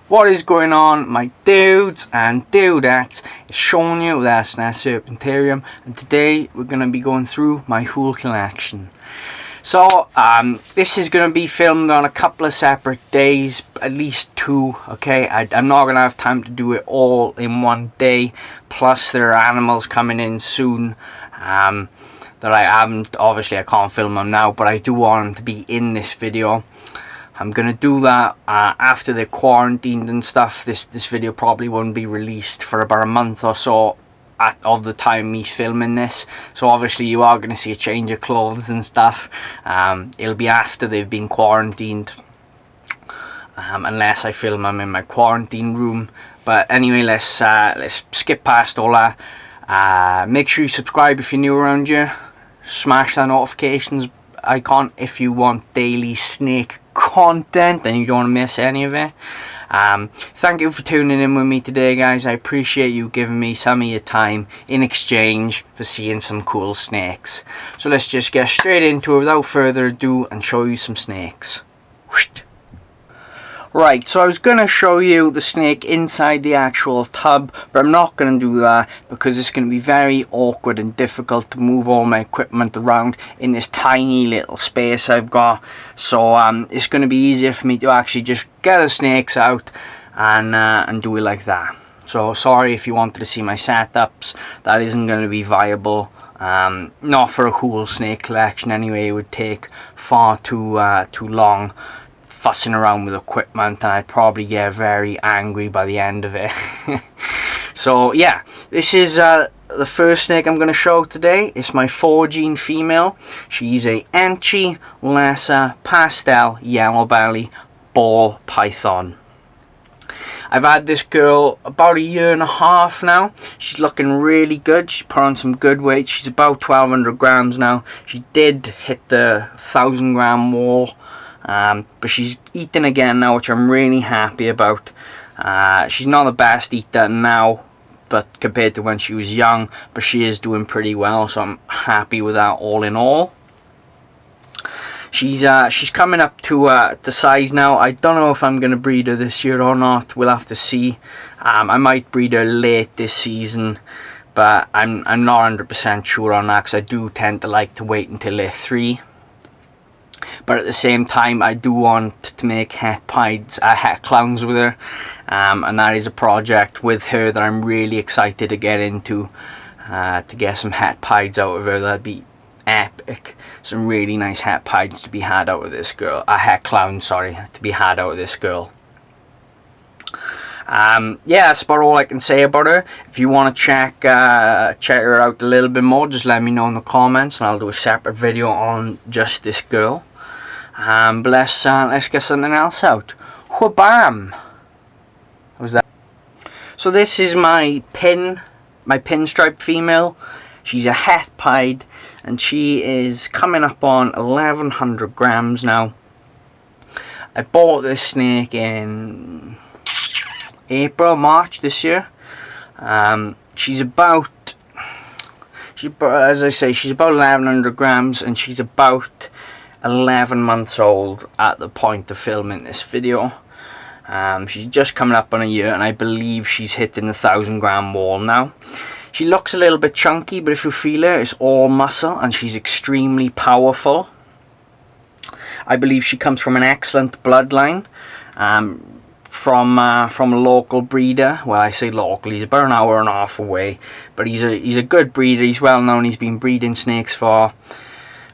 What is going on, my dudes and dudettes? It's showing you that SNES Serpentarium, and today we're going to be going through my whole collection. So this is going to be filmed on a couple of separate days, at least two, okay? I'm not going to have time to do it all in one day, plus there are animals coming in soon that I haven't, obviously I can't film them now, but I do want them to be in this video. I'm gonna do that after they're quarantined and stuff. This video probably won't be released for about a month or so of the time me filming this. So obviously you are gonna see a change of clothes and stuff. It'll be after they've been quarantined, unless I film them in my quarantine room. But anyway, let's skip past all that. Make sure you subscribe if you're new around here. Smash that notifications icon if you want daily snake content and you don't want to miss any of it. Thank you for tuning in with me today, guys. I appreciate you giving me some of your time in exchange for seeing some cool snakes. So let's just get straight into it without further ado and show you some snakes. Right, so I was going to show you the snake inside the actual tub, but I'm not going to do that because it's going to be very awkward and difficult to move all my equipment around in this tiny little space I've got. So it's going to be easier for me to actually just get the snakes out and do it like that. So sorry if you wanted to see my setups, that isn't going to be viable. Not for a whole snake collection anyway. It would take far too long fussing around with equipment, and I'd probably get very angry by the end of it. So yeah, this is the first snake I'm going to show today. It's my 4-gene female. She's a Enchi Lesser Pastel Yellow Belly Ball Python. I've had this girl about a year and a half now. She's looking really good. She's put on some good weight. She's about 1200 grams now. She did hit the 1000 gram wall. But she's eating again now, which I'm really happy about. She's not the best eater now, but compared to when she was young, but she is doing pretty well, so I'm happy with that all in all. She's coming up to the size now. I don't know if I'm going to breed her this year or not. We'll have to see. I might breed her late this season, but I'm not 100% sure on that because I do tend to like to wait until they're 3. But at the same time, I do want to make het clowns with her, and that is a project with her that I'm really excited to get into, to get some het pieds out of her. That'd be epic. Some really nice het pieds to be had out of this girl. Het clowns, sorry, to be had out of this girl. Yeah, that's about all I can say about her. If you want to check her out a little bit more, just let me know in the comments, and I'll do a separate video on just this girl. But let's get something else out. Whabam! What was that? So this is my pinstripe female. She's a het pied, and she is coming up on 1100 grams now. I bought this snake in March this year. She's about, as I say, she's about 1100 grams, and she's about 11 months old at the point of filming this video. She's just coming up on a year, and I believe she's hitting the 1000 gram wall now. She looks a little bit chunky, but if you feel her, it's all muscle, and she's extremely powerful. I believe she comes from an excellent bloodline. From a local breeder. Well, I say local, he's about an hour and a half away, but he's a good breeder. He's well known. He's been breeding snakes for,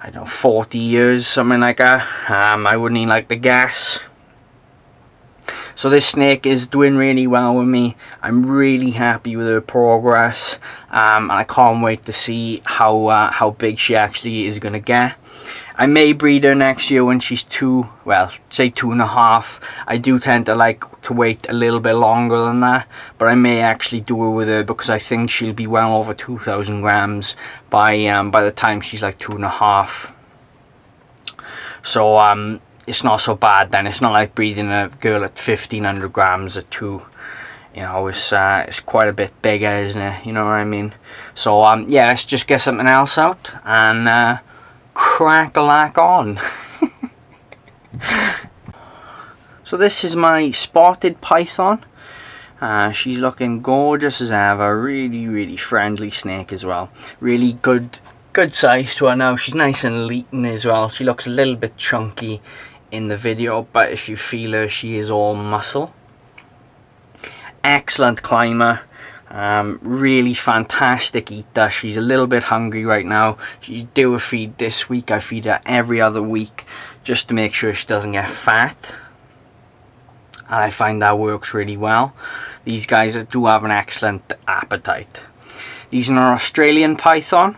I don't know, 40 years, something like that. I wouldn't even like to guess. So this snake is doing really well with me. I'm really happy with her progress, and I can't wait to see how big she actually is going to get. I may breed her next year when she's 2, well, say 2.5. I do tend to like to wait a little bit longer than that, but I may actually do her with her because I think she'll be well over 2000 grams by the time she's like 2.5. So it's not so bad then. It's not like breeding a girl at 1500 grams at 2. You know, it's quite a bit bigger, isn't it? You know what I mean? So yeah, let's just get something else out and crack-a-lack on. So this is my spotted python. She's looking gorgeous as ever. Really friendly snake as well. Really good size to her now. She's nice and lean as well. She looks a little bit chunky in the video, but if you feel her, she is all muscle. Excellent climber. Really fantastic eater. She's a little bit hungry right now. She's due a feed this week. I feed her every other week just to make sure she doesn't get fat, and I find that works really well. These guys do have an excellent appetite. These are an Australian python.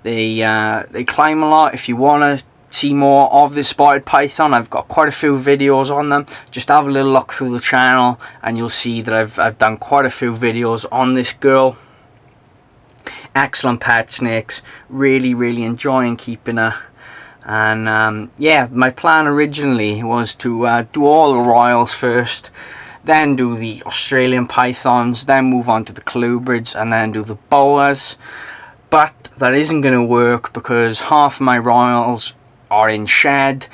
They climb a lot. If you want to see more of this spotted python, I've got quite a few videos on them. Just have a little look through the channel and you'll see that I've done quite a few videos on this girl. Excellent pet snakes. Really enjoying keeping her. And yeah, my plan originally was to do all the royals first, then do the Australian pythons, then move on to the colubrids, and then do the boas. But that isn't going to work because half of my royals are in shed,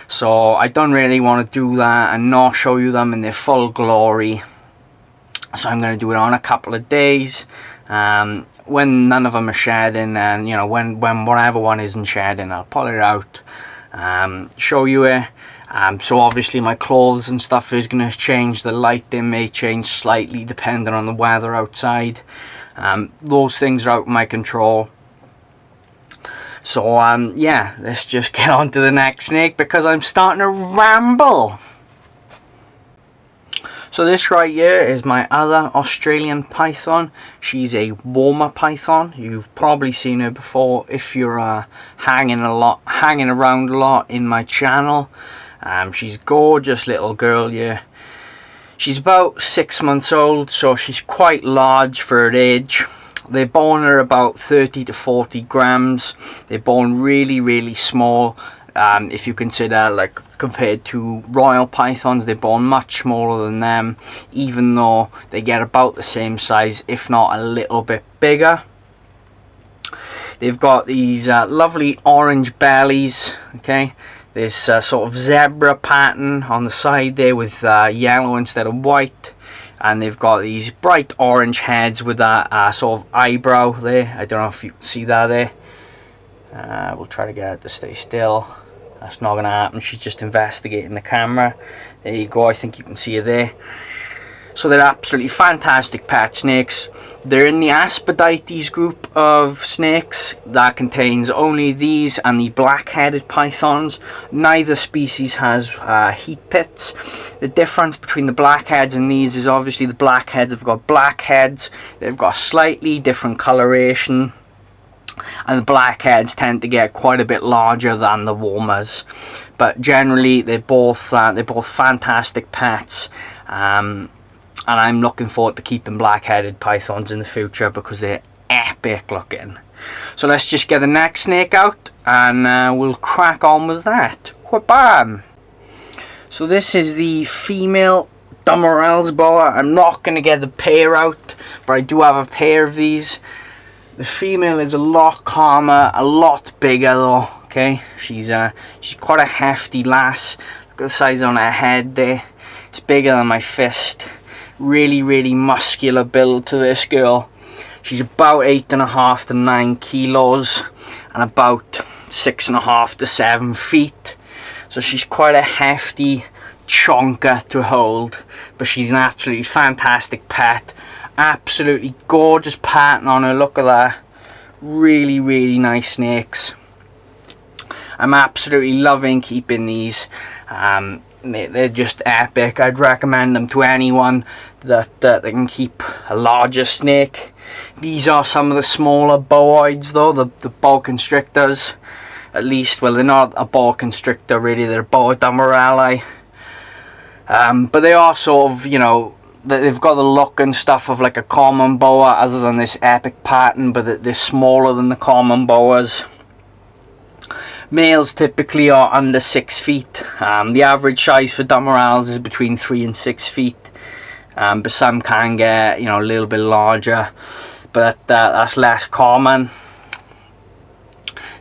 so I don't really want to do that and not show you them in their full glory. So I'm going to do it on a couple of days when none of them are shedding, and you know, when whatever one isn't shedding, I'll pull it out, show you it. So obviously my clothes and stuff is going to change. The lighting may change slightly depending on the weather outside. Those things are out of my control. So yeah, let's just get on to the next snake because I'm starting to ramble. So this right here is my other Australian python. She's a warmer python. You've probably seen her before if you're hanging around a lot in my channel. She's a gorgeous little girl here. She's about 6 months old, so she's quite large for her age. They're born at about 30 to 40 grams. They're born really small. If you consider, like, compared to royal pythons, they're born much smaller than them, even though they get about the same size, if not a little bit bigger. They've got these lovely orange bellies, okay? This sort of zebra pattern on the side there with yellow instead of white. And they've got these bright orange heads with that sort of eyebrow there. I don't know if you can see that there. We'll try to get it to stay still. That's not going to happen. She's just investigating the camera. There you go. I think you can see her there. So they're absolutely fantastic pet snakes. They're in the Aspidaites group of snakes that contains only these and the black-headed pythons. Neither species has heat pits. The difference between the blackheads and these is obviously the blackheads have got black heads. They've got slightly different coloration, and the blackheads tend to get quite a bit larger than the warmers. But generally, they're both fantastic pets. And I'm looking forward to keeping black-headed pythons in the future because they're epic looking. So let's just get the next snake out and we'll crack on with that. Wha-bam! So this is the female Dumerel's boa. I'm not going to get the pair out, but I do have a pair of these. The female is a lot calmer, a lot bigger though. Okay, she's quite a hefty lass. Look at the size on her head there. It's bigger than my fist. Really muscular build to this girl. She's about 8.5 to 9 kilos and about 6.5 to 7 feet. So she's quite a hefty chonker to hold, but she's an absolutely fantastic pet. Absolutely gorgeous pattern on her. Look at that. Really nice snakes. I'm absolutely loving keeping these. They're just epic. I'd recommend them to anyone that they can keep a larger snake. These are some of the smaller booids though, the boa constrictors. At least, well, they're not a boa constrictor really, they're boa dumereli. But they are sort of, you know, they've got the look and stuff of like a common boa other than this epic pattern, but they're smaller than the common boas. Males typically are under 6 feet. The average size for Dumerels is between 3 and 6 feet. But some can get, you know, a little bit larger, but that's less common.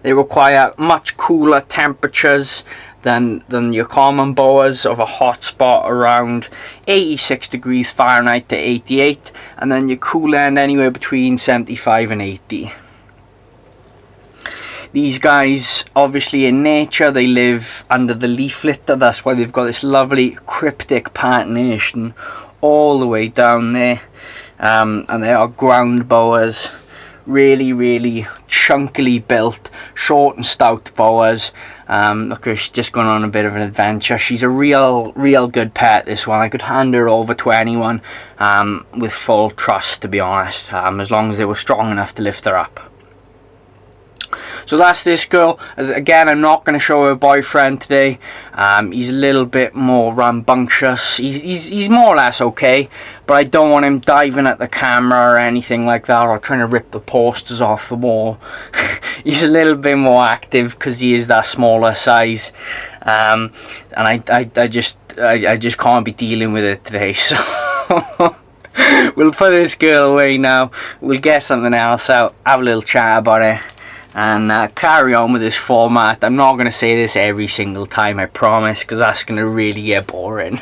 They require much cooler temperatures than your common boas, of a hot spot around 86 degrees Fahrenheit to 88, and then your cool end anywhere between 75 and 80. These guys, obviously in nature, they live under the leaf litter. That's why they've got this lovely cryptic patination all the way down there. And they are ground boas. Really chunkily built, short and stout boas. Look, she's just gone on a bit of an adventure. She's a real good pet, this one. I could hand her over to anyone with full trust, to be honest, as long as they were strong enough to lift her up. So that's this girl. As again, I'm not going to show her boyfriend today. He's a little bit more rambunctious. He's more or less okay, but I don't want him diving at the camera or anything like that, or trying to rip the posters off the wall. He's a little bit more active because he is that smaller size, and I just can't be dealing with it today. So we'll put this girl away now. We'll get something else out, have a little chat about it, and carry on with this format. I'm not going to say this every single time, I promise, because that's going to really get boring.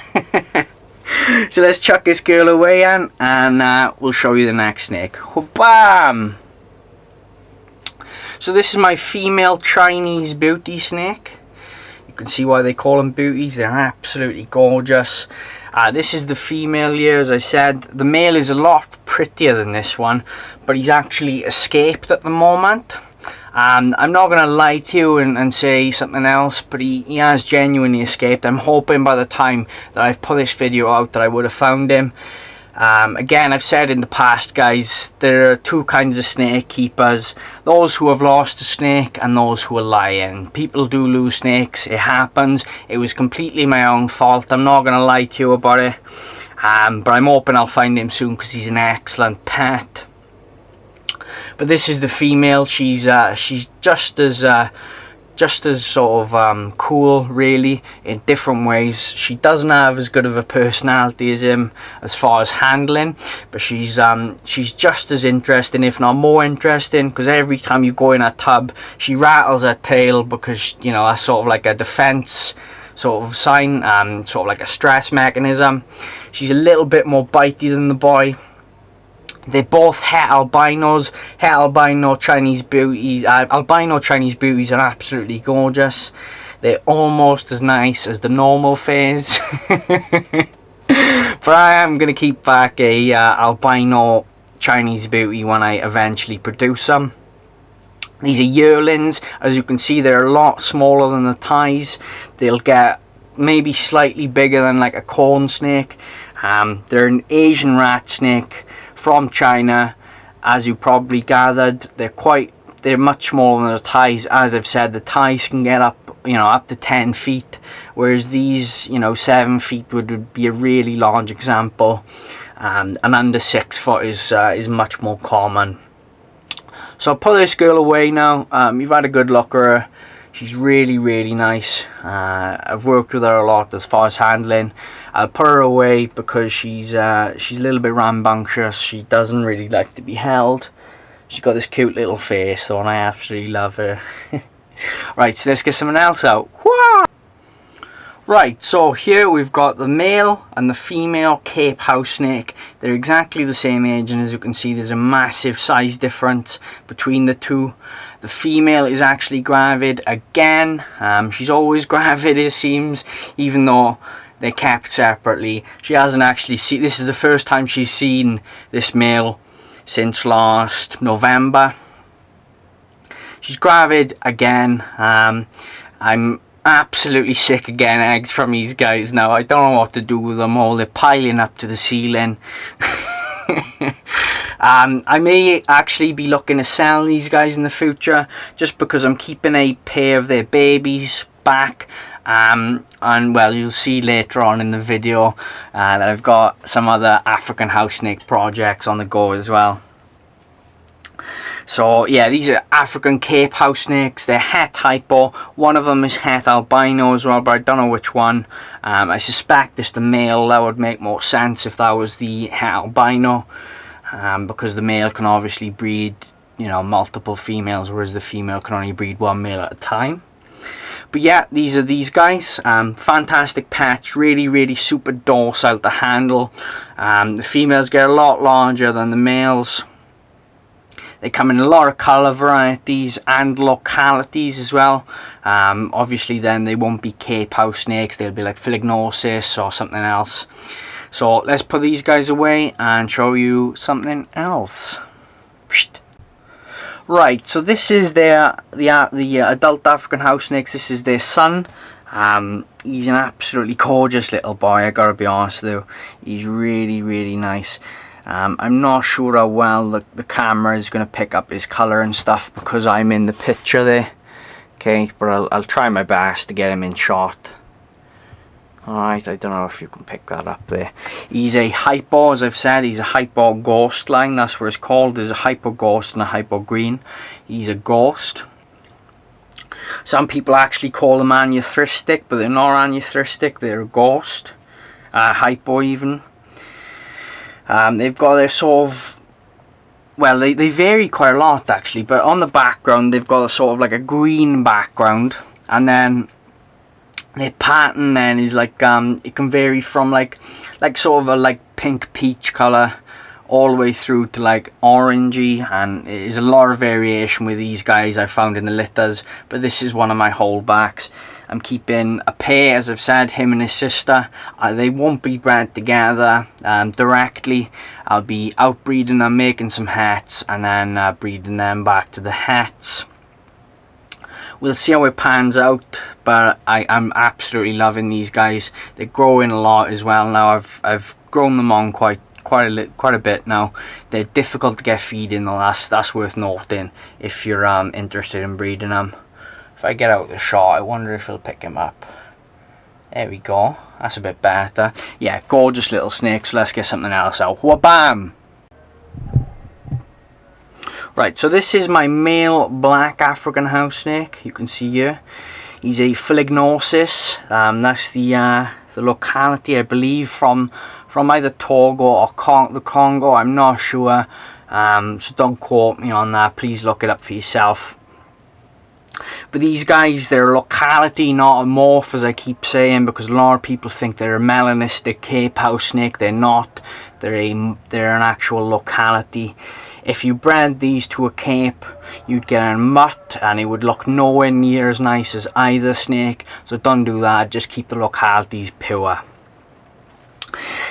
So let's chuck this girl away, and we'll show you the next snake. Bam! So this is my female Chinese beauty snake. You can see why they call them beauties. They're absolutely gorgeous. This is the female here, as I said. The male is a lot prettier than this one, but he's actually escaped at the moment. I'm not going to lie to you and say something else, but he has genuinely escaped. I'm hoping by the time that I've put this video out that I would have found him. Again, I've said in the past, guys, there are two kinds of snake keepers: those who have lost a snake and those who are lying. People do lose snakes, it happens. It was completely my own fault, I'm not going to lie to you about it. But I'm hoping I'll find him soon because he's an excellent pet. But this is the female. She's just as sort of cool, really, in different ways. She doesn't have as good of a personality as him as far as handling, but she's just as interesting, if not more interesting, because every time you go in a tub, she rattles her tail, because, you know, that's sort of like a defense sort of sign, sort of like a stress mechanism. She's a little bit more bitey than the boy. They're both het albinos. Het albino Chinese beauties. Albino Chinese beauties are absolutely gorgeous. They're almost as nice as the normal phase. But I am going to keep back a albino Chinese beauty when I eventually produce them. These are yearlings. As you can see, they're a lot smaller than the Thais. They'll get maybe slightly bigger than like a corn snake. They're an Asian rat snake from China. As you probably gathered, they're much smaller than the Thais. As I've said, the Thais can get up, you know, up to 10 feet, whereas these, you know, 7 feet would be a really large example, and under 6 foot is much more common. So I'll put this girl away now. You've had a good look at her. She's really nice. I've worked with her a lot as far as handling. I'll put her away because she's a little bit rambunctious. She doesn't really like to be held. She's got this cute little face though, and I absolutely love her. Right, so let's get something else out. Whoa! Right, so here we've got the male and the female Cape house snake. They're exactly the same age, and as you can see, there's a massive size difference between the two. The female is actually gravid again. She's always gravid, it seems, even though they're kept separately. She hasn't actually seen, this is the first time she's seen this male since last November. She's gravid again. I'm absolutely sick of getting eggs from these guys now. I don't know what to do with them all. They're piling up to the ceiling. I may actually be looking to sell these guys in the future, just because I'm keeping a pair of their babies back. And well, you'll see later on in the video that I've got some other African house snake projects on the go as well. So yeah, these are African Cape house snakes. They're het hypo. One of them is het albino as well, but I don't know which one. I suspect it's the male. That would make more sense if that was the het albino, because the male can obviously breed, you know, multiple females, whereas the female can only breed one male at a time. But yeah, these are these guys. Fantastic pets, really super docile to handle. The females get a lot larger than the males. They come in a lot of colour varieties and localities as well. Obviously then they won't be Cape house snakes, they'll be like Phalaenopsis or something else. So let's put these guys away and show you something else. Right, so this is the adult African house snakes. This is their son. He's an absolutely gorgeous little boy, I gotta be honest with you. He's really nice. I'm not sure how well the camera is going to pick up his colour and stuff because I'm in the picture there. Okay, but I'll try my best to get him in shot. Alright, I don't know if you can pick that up there. He's a hypo, as I've said, he's a hypo ghost line. That's what it's called. There's a hypo ghost and a hypo green. He's a ghost. Some people actually call them aneuristic, but they're not aneuristic, they're a ghost. Hypo even. They've got their sort of, well, they vary quite a lot actually, but on the background they've got a sort of like a green background, and then their pattern then is like it can vary from like sort of a like pink peach colour all the way through to like orangey, and there's a lot of variation with these guys I found in the litters, but this is one of my holdbacks. I'm keeping a pair, as I've said, him and his sister. They won't be bred together directly. I'll be outbreeding them, making some hats, and then breeding them back to the hats. We'll see how it pans out, but I'm absolutely loving these guys. They're growing a lot as well now. I've grown them on quite a bit now. They're difficult to get feed in though. That's worth noting if you're interested in breeding them. If I get out the shot, I wonder if it'll pick him up. There we go. That's a bit better. Yeah, gorgeous little snake. So let's get something else out. Wabam! Right, so this is my male black African house snake. You can see here. He's a Phalaenopsis. That's the locality, I believe, from either Togo or the Congo. I'm not sure. So don't quote me on that. Please look it up for yourself. But these guys, they're locality, not a morph, as I keep saying, because a lot of people think they're a melanistic Cape house snake. They're not. They're an actual locality. If you bred these to a Cape, you'd get a mutt, and it would look nowhere near as nice as either snake. So don't do that. Just keep the localities pure.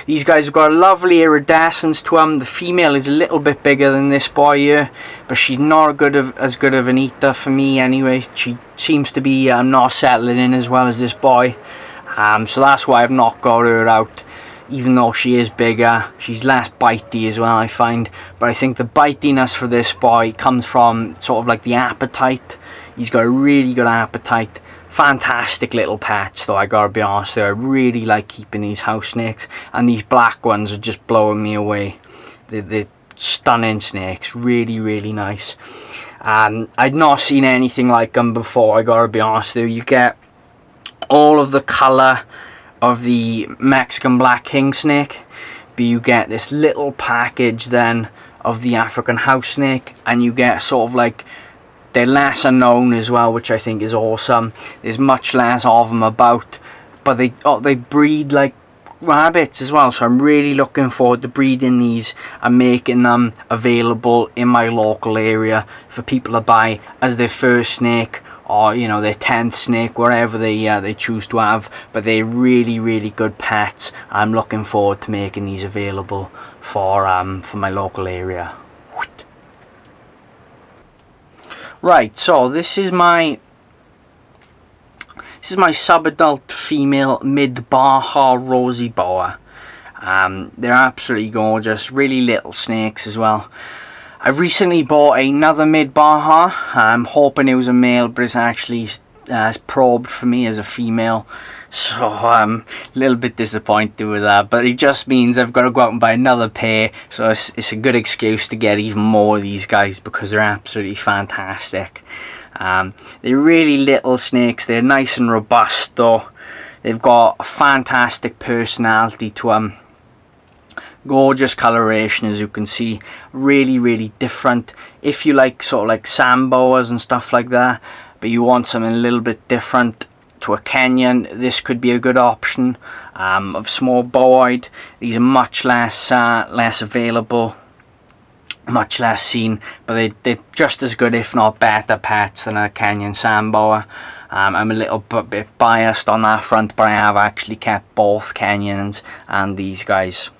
These guys have got a lovely iridescence to them. The female is a little bit bigger than this boy here, but she's not as good of an eater for me anyway. She seems to be not settling in as well as this boy, so that's why I've not got her out. Even though she is bigger, she's less bitey as well, I find. But I think the bitiness for this boy comes from sort of like the appetite. He's got a really good appetite. Fantastic little pets though, I gotta be honest with you. I really like keeping these house snakes, and these black ones are just blowing me away. They're stunning snakes, really nice. I'd not seen anything like them before, I gotta be honest with you. You get all of the colour of the Mexican black king snake, but you get this little package then of the African house snake, and you get sort of like, they're lesser known as well, which I think is awesome. There's much less of them about, but they breed like rabbits as well. So I'm really looking forward to breeding these and making them available in my local area for people to buy as their first snake, or you know, their 10th snake, whatever they choose to have. But they're really good pets. I'm looking forward to making these available for my local area. Right, so this is my sub-adult female mid-Baja rosy boa. They're absolutely gorgeous, really little snakes as well. I've recently bought another mid-Baja. I'm hoping it was a male, but it's actually probed for me as a female. So I'm a little bit disappointed with that, but it just means I've got to go out and buy another pair, so it's a good excuse to get even more of these guys because they're absolutely fantastic. They're really little snakes. They're nice and robust though. They've got a fantastic personality to them. Gorgeous coloration, as you can see. Really different. If you like sort of like sand boas and stuff like that, but you want something a little bit different, to a Kenyan, this could be a good option. Of small bow-eyed, these are much less available, much less seen, but they're just as good, if not better, pets than a Kenyan sandboa. I'm a little bit biased on that front, but I have actually kept both Kenyans and these guys.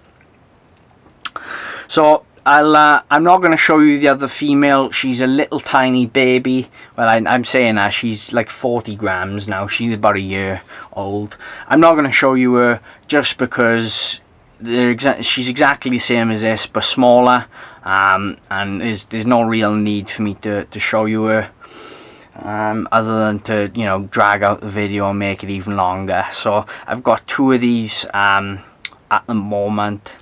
So I'm not going to show you the other female. She's a little tiny baby. Well, I'm saying that she's like 40 grams now. She's about a year old. I'm not going to show you her just because she's exactly the same as this, but smaller. And there's no real need for me to show you her. Other than to, you know, drag out the video and make it even longer. So I've got two of these at the moment.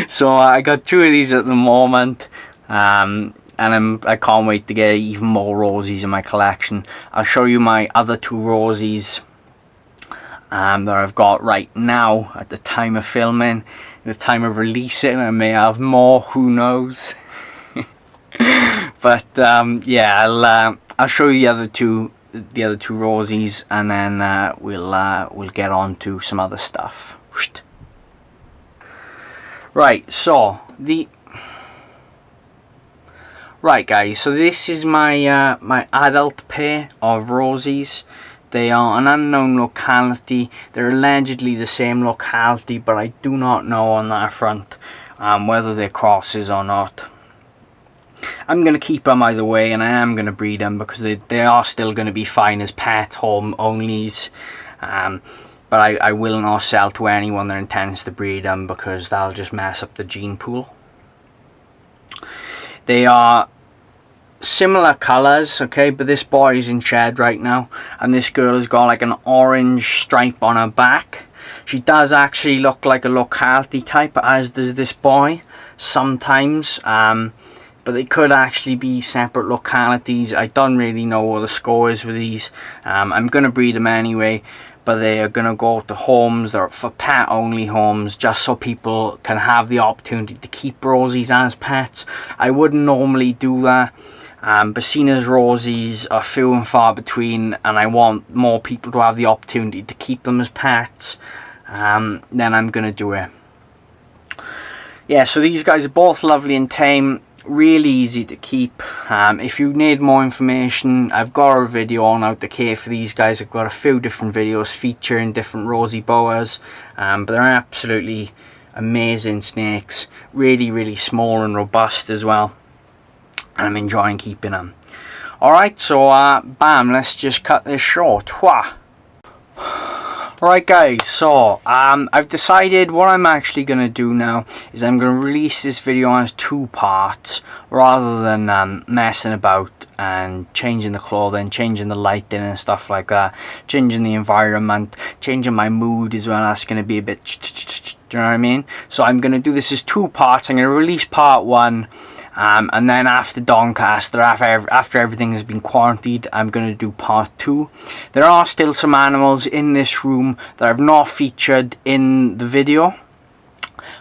So I got two of these at the moment, and I can't wait to get even more rosies in my collection. I'll show you my other two rosies that I've got right now at the time of filming. At the time of releasing, I may have more, who knows. But yeah, I'll show you the other two rosies, and then we'll get on to some other stuff. Right, so guys, so this is my my adult pair of rosies. They are an unknown locality. They're allegedly the same locality, but I do not know on that front whether they're crosses or not. I'm going to keep them either way, and I am going to breed them because they are still going to be fine as pet home onlys. But I will not sell to anyone that intends to breed them because that'll just mess up the gene pool. They are similar colours, okay, but this boy is in shed right now, and this girl has got like an orange stripe on her back. She does actually look like a locality type, as does this boy sometimes. But they could actually be separate localities. I don't really know what the score is with these. I'm going to breed them anyway, but they are going to go to homes that are for pet only homes, just so people can have the opportunity to keep rosies as pets. I wouldn't normally do that, but seeing as rosies are few and far between, and I want more people to have the opportunity to keep them as pets, then I'm going to do it. Yeah, so these guys are both lovely and tame. Really easy to keep. If you need more information, I've got a video on how to care for these guys. I've got a few different videos featuring different rosy boas, but they're absolutely amazing snakes. Really small and robust as well, and I'm enjoying keeping them. Alright, so bam, let's just cut this short. Right guys, so I've decided what I'm actually going to do now is I'm going to release this video as 2 parts rather than messing about and changing the clothing, changing the lighting and stuff like that, changing the environment, changing my mood as well. That's going to be a bit, do you know what I mean? So I'm going to do this as 2 parts. I'm going to release part 1. And then after Doncaster, after everything has been quarantined, I'm going to do part 2. There are still some animals in this room that I've not featured in the video,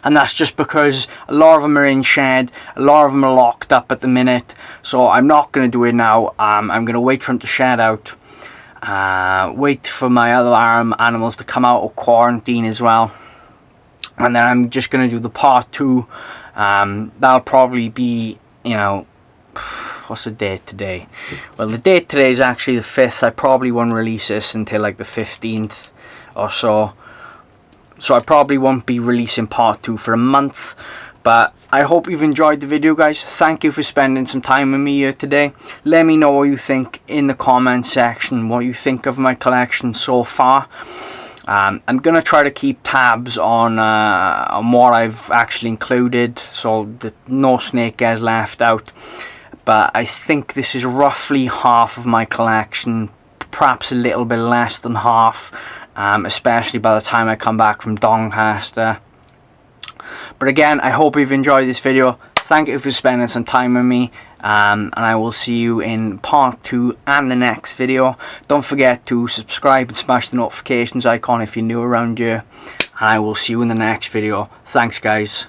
and that's just because a lot of them are in shed, a lot of them are locked up at the minute, so I'm not going to do it now. I'm going to wait for them to shed out, wait for my other animals to come out of quarantine as well, and then I'm just going to do the part 2. That'll probably be, you know, what's the date today? Well, the date today is actually the 5th. I probably won't release this until like the 15th or so. So I probably won't be releasing part 2 for a month. But I hope you've enjoyed the video, guys. Thank you for spending some time with me here today. Let me know what you think in the comment section, what you think of my collection so far. I'm going to try to keep tabs on what I've actually included, so that no snake gets left out. But I think this is roughly half of my collection, perhaps a little bit less than half, especially by the time I come back from Doncaster. But again, I hope you've enjoyed this video. Thank you for spending some time with me, and I will see you in part 2 and the next video. Don't forget to subscribe and smash the notifications icon if you're new around here, and I will see you in the next video. Thanks guys.